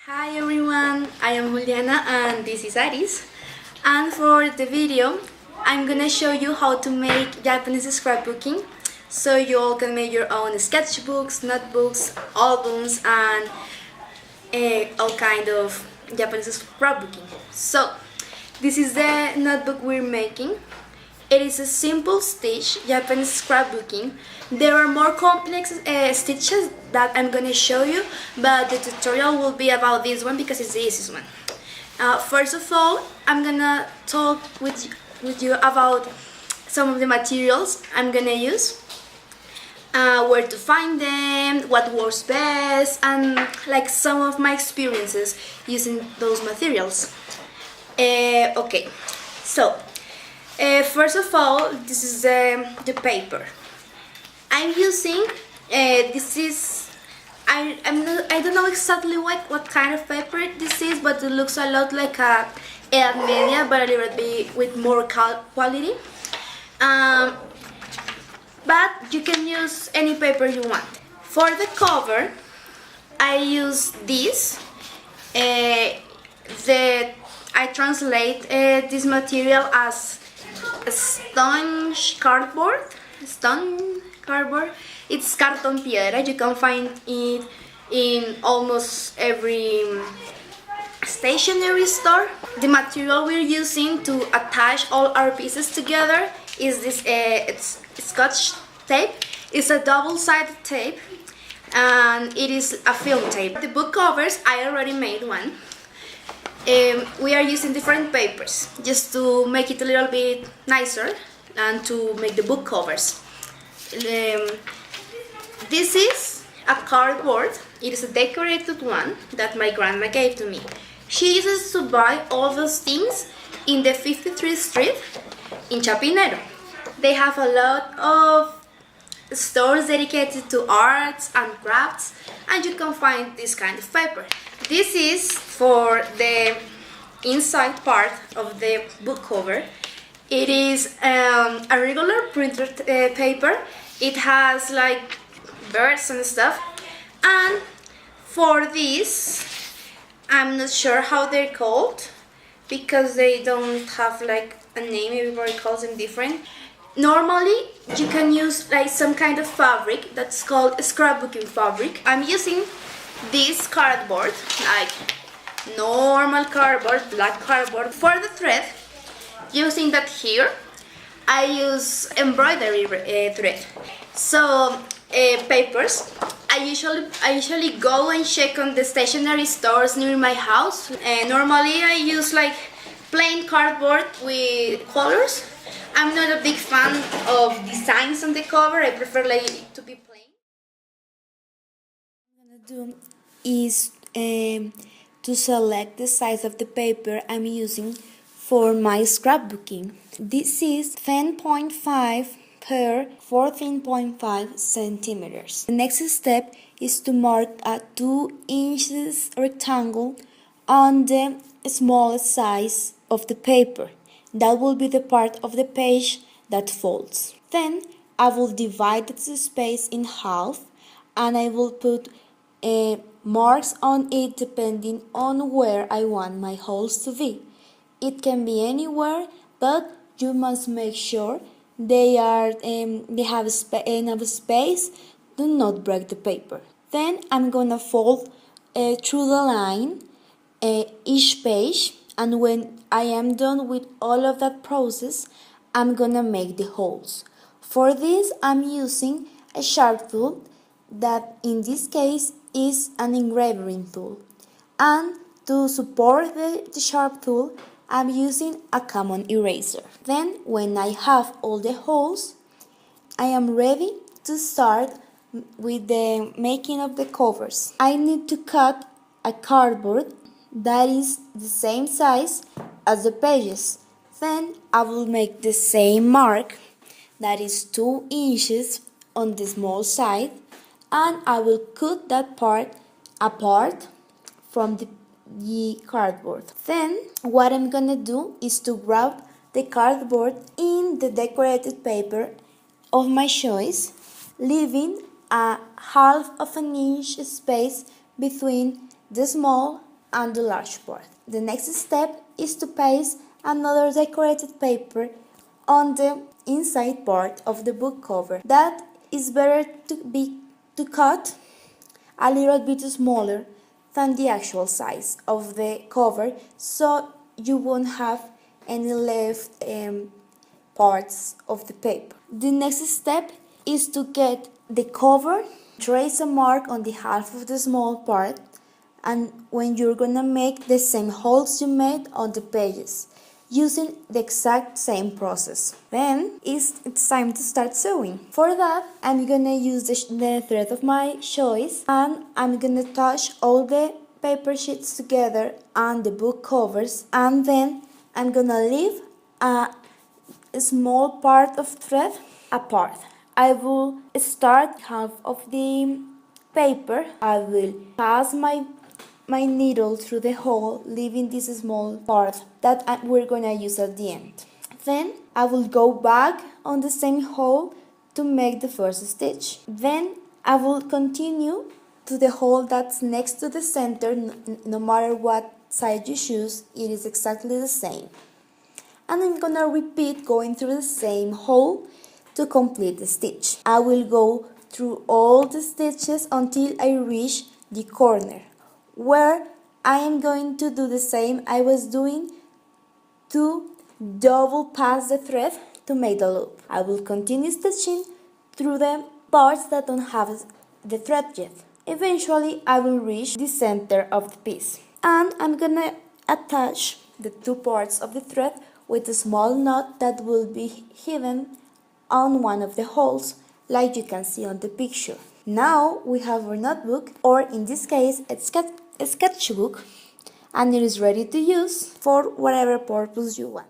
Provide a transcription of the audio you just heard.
Hi everyone, I am Juliana and this is Aris. And for the video, I'm gonna show you how to make Japanese scrapbooking so you all can make your own sketchbooks, notebooks, albums and all kind of Japanese scrapbooking. So, this is the notebook we're making. It is a simple stitch Japanese scrapbooking. There are more complex stitches that I'm gonna show you, but the tutorial will be about this one because it's the easiest one. First of all, I'm gonna talk with you about some of the materials I'm gonna use, where to find them, what works best, and like some of my experiences using those materials. Okay, so first of all, this is the paper. I'm using this is I don't know exactly what kind of paper this is, but it looks a lot like a Edad Media, but a little bit with more quality. But you can use any paper you want. For the cover, I use this. I translate this material as stone cardboard. It's cartón piedra. You can find it in almost every stationery store. The material we're using to attach all our pieces together is this it's Scotch tape. It's a double-sided tape and it is a film tape. The book covers, I already made one. We are using different papers just to make it a little bit nicer and to make the book covers. This is a cardboard. It is a decorated one that my grandma gave to me. She used to buy all those things in the 53rd Street in Chapinero. They have a lot of stores dedicated to arts and crafts, and you can find this kind of paper. This is for the inside part of the book cover. It is a regular printed paper. It has like birds and stuff. And for this, I'm not sure how they're called because they don't have like a name. Everybody calls them different. Normally, you can use like some kind of fabric that's called scrapbooking fabric. I'm using this cardboard, like normal cardboard, black cardboard. For the thread, using that here, I use embroidery thread. So papers, I usually go and check on the stationery stores near my house. Normally I use like plain cardboard with colors. I'm not a big fan of designs on the cover. I prefer like to be plain. What I'm gonna do is to select the size of the paper I'm using for my scrapbooking. This is 10.5 per 14.5 centimeters. The next step is to mark a 2 inches rectangle on the smallest size of the paper. That will be the part of the page that folds. Then I will divide the space in half and I will put marks on it depending on where I want my holes to be. It can be anywhere, but you must make sure they have enough space. Do not break the paper. Then I'm gonna fold through the line each page, and when I am done with all of that process, I'm gonna make the holes. For this, I'm using a sharp tool that in this case is an engraving tool, and to support the sharp tool, I'm using a common eraser. Then, when I have all the holes, I am ready to start with the making of the covers. I need to cut a cardboard that is the same size as the pages. Then I will make the same mark, that is 2 inches on the small side, and I will cut that part apart from the cardboard. Then what I'm gonna do is to wrap the cardboard in the decorated paper of my choice, leaving a half of an inch space between the small and the large part. The next step is to paste another decorated paper on the inside part of the book cover. That is better to cut a little bit smaller than the actual size of the cover, so you won't have any left parts of the paper. The next step is to get the cover, trace a mark on the half of the small part, and when you're gonna make the same holes you made on the pages, using the exact same process. Then it's time to start sewing. For that, I'm gonna use the thread of my choice, and I'm gonna attach all the paper sheets together and the book covers, and then I'm gonna leave a small part of thread apart. I will start half of the paper. I will pass my needle through the hole, leaving this small part that we're gonna use at the end. Then I will go back on the same hole to make the first stitch. Then I will continue to the hole that's next to the center. No matter what side you choose, it is exactly the same. And I'm gonna repeat going through the same hole to complete the stitch. I will go through all the stitches until I reach the corner, where I am going to do the same I was doing to double pass the thread to make the loop. I will continue stitching through the parts that don't have the thread yet. Eventually, I will reach the center of the piece, and I'm gonna attach the two parts of the thread with a small knot that will be hidden on one of the holes, like you can see on the picture. Now we have our notebook, or in this case a sketchbook, and it is ready to use for whatever purpose you want.